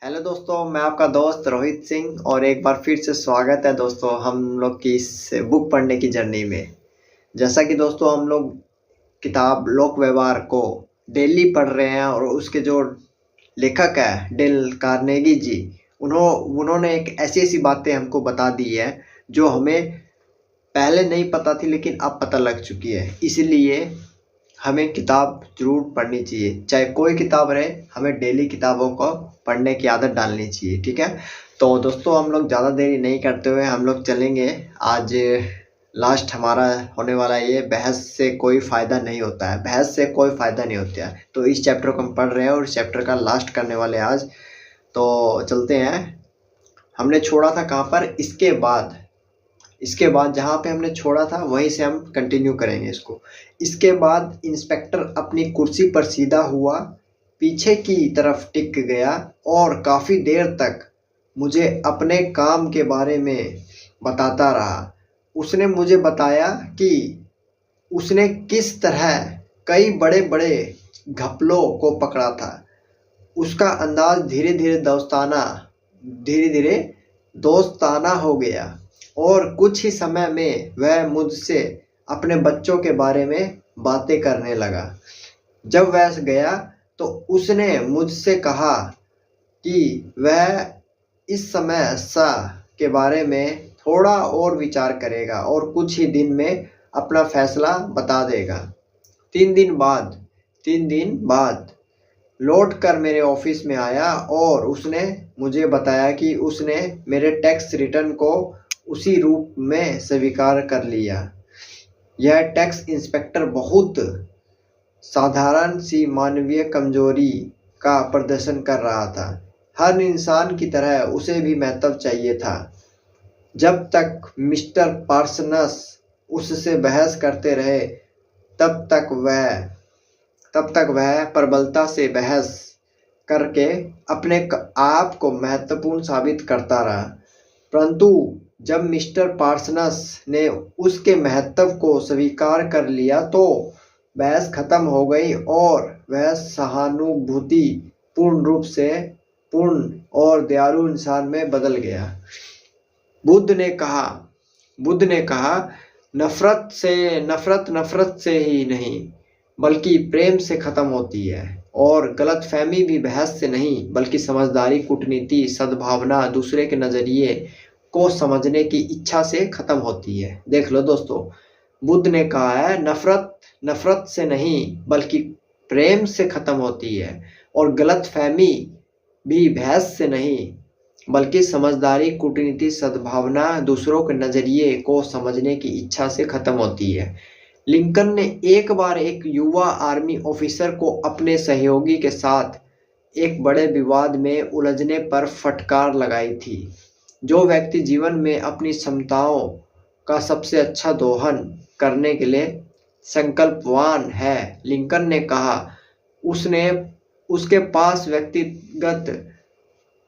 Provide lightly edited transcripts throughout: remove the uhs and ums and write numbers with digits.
Hello दोस्तों, मैं आपका दोस्त रोहित सिंह और एक बार फिर से स्वागत है दोस्तों हम लोग की इस बुक पढ़ने की जर्नी में। जैसा कि दोस्तों हम लोग किताब लोक व्यवहार को डेली पढ़ रहे हैं और उसके जो लेखक है डेल कार्नेगी जी, उन्होंने एक ऐसी ऐसी बातें हमको बता दी है जो हमें पहले नहीं पता थी लेकिन अब पता लग चुकी है। इसलिए हमें किताब जरूर पढ़नी चाहिए, चाहे कोई किताब रहे, हमें डेली किताबों को पढ़ने की आदत डालनी चाहिए। ठीक है, तो दोस्तों हम लोग ज़्यादा देरी नहीं करते हुए हम लोग चलेंगे। आज लास्ट हमारा होने वाला ये बहस से कोई फ़ायदा नहीं होता है, बहस से कोई फ़ायदा नहीं होता है। तो इस चैप्टर को हम पढ़ रहे हैं और इस चैप्टर का लास्ट करने वाले हैं आज। तो चलते हैं। हमने छोड़ा था कहाँ पर? इसके बाद जहाँ पे हमने छोड़ा था वहीं से हम कंटिन्यू करेंगे इसको। इसके बाद इंस्पेक्टर अपनी कुर्सी पर सीधा हुआ, पीछे की तरफ टिक गया और काफ़ी देर तक मुझे अपने काम के बारे में बताता रहा। उसने मुझे बताया कि उसने किस तरह कई बड़े बड़े घपलों को पकड़ा था। उसका अंदाज धीरे धीरे दोस्ताना हो गया और कुछ ही समय में वह मुझसे अपने बच्चों के बारे में बातें करने लगा। जब वह गया तो उसने मुझसे कहा कि वह इस समस्या के बारे में थोड़ा और विचार करेगा और कुछ ही दिन में अपना फैसला बता देगा। 3 दिन बाद लौट कर मेरे ऑफिस में आया और उसने मुझे बताया कि उसने मेरे टैक्स रिटर्न को उसी रूप में स्वीकार कर लिया। यह टैक्स इंस्पेक्टर बहुत साधारण सी मानवीय कमजोरी का प्रदर्शन कर रहा था। हर इंसान की तरह उसे भी महत्व चाहिए था। जब तक मिस्टर पार्सनस उससे बहस करते रहे तब तक वह प्रबलता से बहस करके अपने आप को महत्वपूर्ण साबित करता रहा। परंतु जब मिस्टर पार्सनस ने उसके महत्व को स्वीकार कर लिया तो बहस खत्म हो गई और वह सहानुभूति पूर्ण रूप से पूर्ण और दयालु इंसान में बदल गया। बुद्ध ने कहा नफरत से ही नहीं बल्कि प्रेम से खत्म होती है, और गलतफहमी भी बहस से नहीं बल्कि समझदारी, कूटनीति, सद्भावना, दूसरे के नजरिए को समझने की इच्छा से खत्म होती है। देख लो दोस्तों, बुद्ध ने कहा है नफरत से नहीं बल्कि प्रेम से खत्म होती है, और गलतफहमी भी बहस से नहीं बल्कि समझदारी, कूटनीति, सद्भावना, दूसरों के नजरिए को समझने की इच्छा से खत्म होती है। लिंकन ने एक बार एक युवा आर्मी ऑफिसर को अपने सहयोगी के साथ एक बड़े विवाद में उलझने पर फटकार लगाई थी। जो व्यक्ति जीवन में अपनी क्षमताओं का सबसे अच्छा दोहन करने के लिए संकल्पवान है, लिंकन ने कहा, उसके पास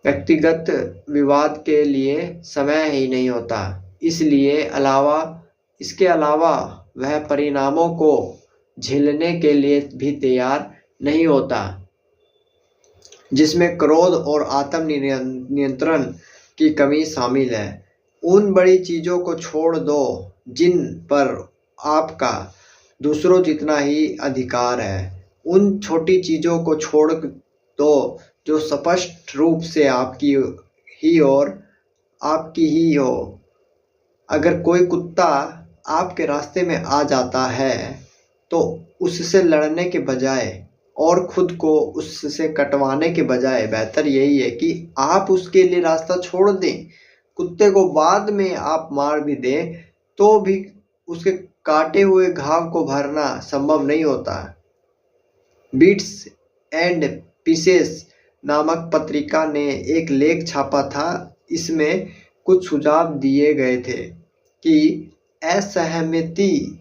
व्यक्तिगत विवाद के लिए समय ही नहीं होता। इसके अलावा वह परिणामों को झेलने के लिए भी तैयार नहीं होता, जिसमें क्रोध और आत्म नियंत्रण की कमी शामिल है। उन बड़ी चीज़ों को छोड़ दो जिन पर आपका दूसरों जितना ही अधिकार है। उन छोटी चीज़ों को छोड़ दो जो स्पष्ट रूप से आपकी ही हो। अगर कोई कुत्ता आपके रास्ते में आ जाता है तो उससे लड़ने के बजाय और खुद को उससे कटवाने के बजाय बेहतर यही है कि आप उसके लिए रास्ता छोड़ दें। कुत्ते को बाद में आप मार भी दें तो भी उसके काटे हुए घाव को भरना संभव नहीं होता। बीट्स एंड पीसेस नामक पत्रिका ने एक लेख छापा था। इसमें कुछ सुझाव दिए गए थे कि असहमति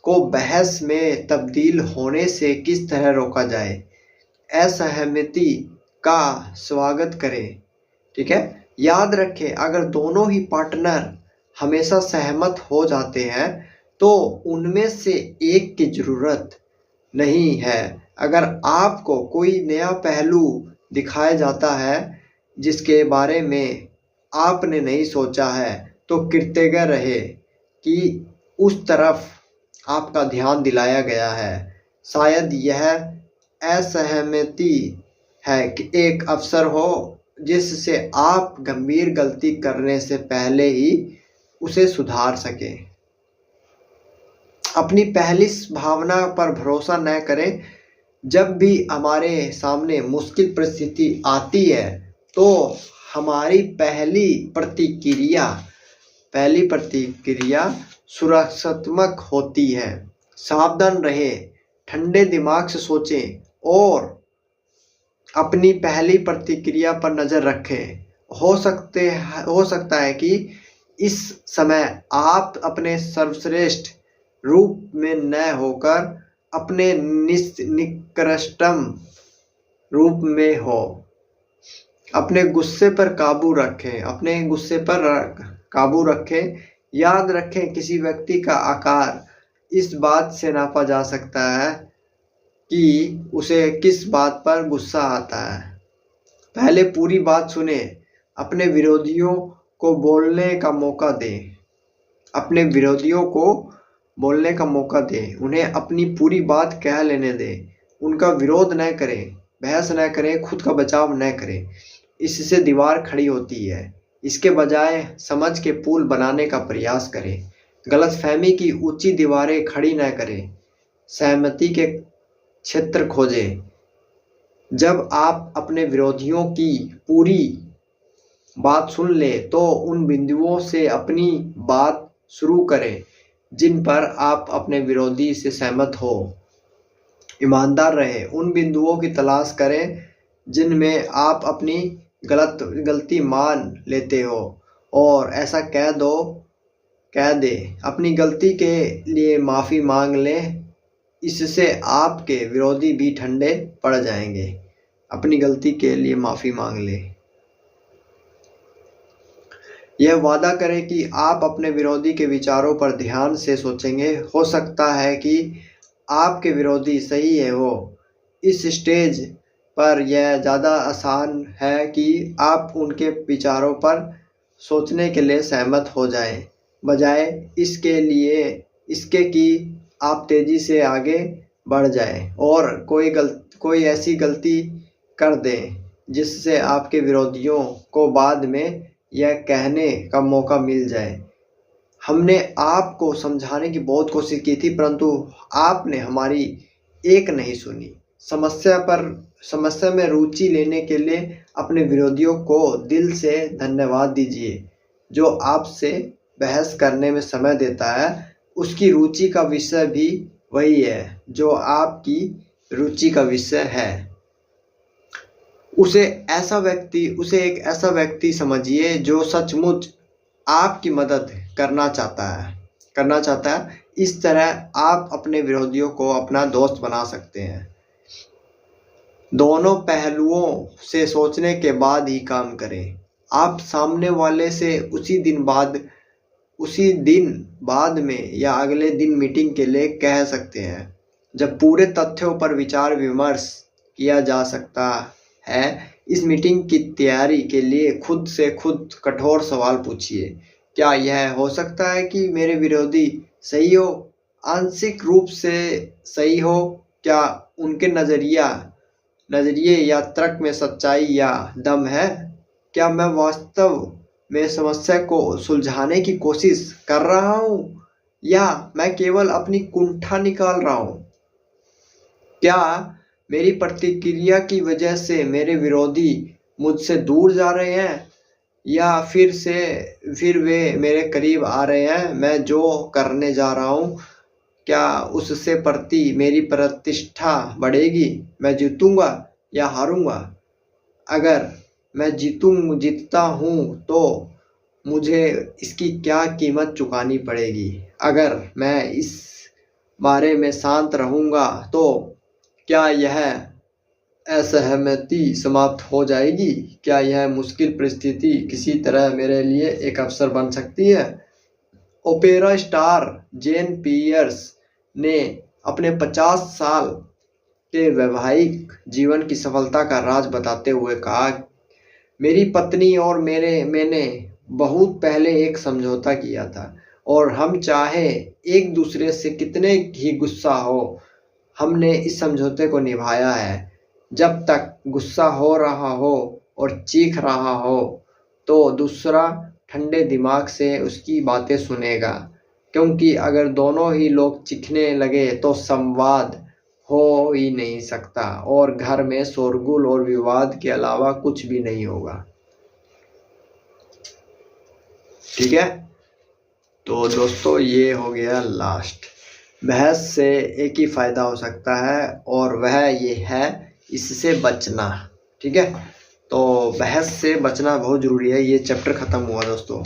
को बहस में तब्दील होने से किस तरह रोका जाए। असहमति का स्वागत करें। ठीक है, याद रखें, अगर दोनों ही पार्टनर हमेशा सहमत हो जाते हैं तो उनमें से एक की जरूरत नहीं है। अगर आपको कोई नया पहलू दिखाया जाता है जिसके बारे में आपने नहीं सोचा है, तो कृतज्ञ रहे कि उस तरफ आपका ध्यान दिलाया गया है। शायद यह असहमति है कि एक अवसर हो जिससे आप गंभीर गलती करने से पहले ही उसे सुधार सकें। अपनी पहली भावना पर भरोसा न करें। जब भी हमारे सामने मुश्किल परिस्थिति आती है तो हमारी पहली प्रतिक्रिया सुरक्षात्मक होती है। सावधान रहें, ठंडे दिमाग से सोचें और अपनी पहली प्रतिक्रिया पर नज़र रखें। हो सकता है कि इस समय आप अपने सर्वश्रेष्ठ रूप में न होकर अपने निकृष्टतम रूप में हो। अपने गुस्से पर काबू रखें। याद रखें, किसी व्यक्ति का आकार इस बात से नापा जा सकता है कि उसे किस बात पर गुस्सा आता है। पहले पूरी बात सुने, अपने विरोधियों को बोलने का मौका दें। उन्हें अपनी पूरी बात कह लेने दें। उनका विरोध न करें, बहस न करें, खुद का बचाव न करें। इससे दीवार खड़ी होती है। इसके बजाय समझ के पुल बनाने का प्रयास करें। गलतफहमी की ऊंची दीवारें खड़ी न करें। सहमति के क्षेत्र खोजें। जब आप अपने विरोधियों की पूरी बात सुन ले तो उन बिंदुओं से अपनी बात शुरू करें जिन पर आप अपने विरोधी से सहमत हो। ईमानदार रहें। उन बिंदुओं की तलाश करें जिनमें आप अपनी गलती मान लेते हो और ऐसा कह दे। अपनी गलती के लिए माफ़ी मांग लें। इससे आपके विरोधी भी ठंडे पड़ जाएंगे। अपनी गलती के लिए माफ़ी मांग लें। यह वादा करें कि आप अपने विरोधी के विचारों पर ध्यान से सोचेंगे। हो सकता है कि आपके विरोधी सही है हो। इस स्टेज पर यह ज़्यादा आसान है कि आप उनके विचारों पर सोचने के लिए सहमत हो जाएं, बजाय इसके कि आप तेज़ी से आगे बढ़ जाएं और कोई ऐसी गलती कर दें जिससे आपके विरोधियों को बाद में यह कहने का मौका मिल जाए, हमने आपको समझाने की बहुत कोशिश की थी परंतु आपने हमारी एक नहीं सुनी। समस्या में रुचि लेने के लिए अपने विरोधियों को दिल से धन्यवाद दीजिए। जो आपसे बहस करने में समय देता है उसकी रुचि का विषय भी वही है जो आपकी रुचि का विषय है। उसे एक ऐसा व्यक्ति समझिए जो सचमुच आपकी मदद करना चाहता है। इस तरह आप अपने विरोधियों को अपना दोस्त बना सकते हैं। दोनों पहलुओं से सोचने के बाद ही काम करें। आप सामने वाले से उसी दिन बाद में या अगले दिन मीटिंग के लिए कह सकते हैं। जब पूरे तथ्यों पर विचार विमर्श किया जा सकता है, इस मीटिंग की तैयारी के लिए खुद से कठोर सवाल पूछिए। क्या यह हो सकता है कि मेरे विरोधी सही हो, आंशिक रूप से सही हो? क्या उनके नजरिए या तर्क में सच्चाई या दम है? क्या मैं वास्तव में समस्या को सुलझाने की कोशिश कर रहा हूँ या मैं केवल अपनी कुंठा निकाल रहा हूँ? क्या मेरी प्रतिक्रिया की वजह से मेरे विरोधी मुझसे दूर जा रहे हैं या फिर वे मेरे करीब आ रहे हैं? मैं जो करने जा रहा हूँ क्या उससे मेरी प्रतिष्ठा बढ़ेगी? मैं जीतूंगा या हारूंगा? अगर मैं जीतता हूँ तो मुझे इसकी क्या कीमत चुकानी पड़ेगी? अगर मैं इस बारे में शांत रहूँगा तो क्या यह असहमति समाप्त हो जाएगी? क्या यह मुश्किल परिस्थिति किसी तरह मेरे लिए एक अवसर बन सकती है? ओपेरा स्टार जेन पियर्स ने अपने 50 साल के वैवाहिक जीवन की सफलता का राज बताते हुए कहा, मेरी पत्नी और मैंने बहुत पहले एक समझौता किया था, और हम चाहे एक दूसरे से कितने ही गुस्सा हो, हमने इस समझौते को निभाया है। जब तक गुस्सा हो रहा हो और चीख रहा हो तो दूसरा ठंडे दिमाग से उसकी बातें सुनेगा, क्योंकि अगर दोनों ही लोग चीखने लगे तो संवाद हो ही नहीं सकता और घर में शोरगुल और विवाद के अलावा कुछ भी नहीं होगा। ठीक है, तो दोस्तों ये हो गया लास्ट। बहस से एक ही फायदा हो सकता है और वह ये है इससे बचना। ठीक है, तो बहस से बचना बहुत ज़रूरी है। ये चैप्टर ख़त्म हुआ दोस्तों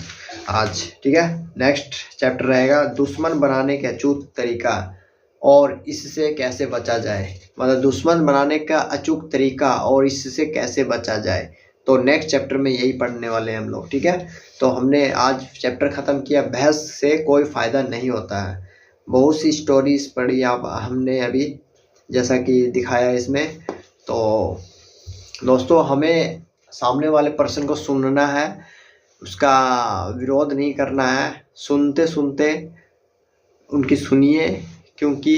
आज। ठीक है, नेक्स्ट चैप्टर रहेगा दुश्मन बनाने का अचूक तरीका और इससे कैसे बचा जाए। मतलब दुश्मन बनाने का अचूक तरीका और इससे कैसे बचा जाए, तो नेक्स्ट चैप्टर में यही पढ़ने वाले हैं हम लोग। ठीक है, तो हमने आज चैप्टर ख़त्म किया, बहस से कोई फ़ायदा नहीं होता है। बहुत सी स्टोरीज पढ़ी आप हमने अभी, जैसा कि दिखाया इसमें। तो दोस्तों हमें सामने वाले पर्सन को सुनना है, उसका विरोध नहीं करना है। सुनते सुनते उनकी सुनिए, क्योंकि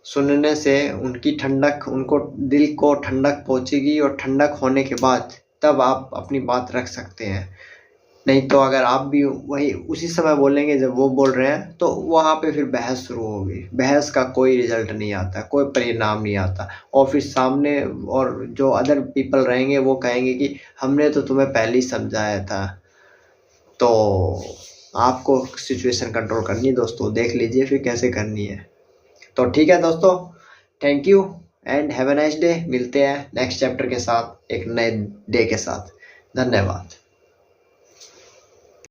सुनने से उनकी ठंडक, उनको दिल को ठंडक पहुंचेगी और ठंडक होने के बाद तब आप अपनी बात रख सकते हैं। नहीं तो अगर आप भी वही उसी समय बोलेंगे जब वो बोल रहे हैं तो वहाँ पे फिर बहस शुरू होगी। बहस का कोई रिजल्ट नहीं आता, कोई परिणाम नहीं आता, और फिर सामने और जो अदर पीपल रहेंगे वो कहेंगे कि हमने तो तुम्हें पहले ही समझाया था। तो आपको सिचुएशन कंट्रोल करनी है दोस्तों, देख लीजिए फिर कैसे करनी है। तो ठीक है दोस्तों, thank you and have a nice day. मिलते हैं नेक्स्ट चैप्टर के साथ, एक नए डे के साथ। धन्यवाद।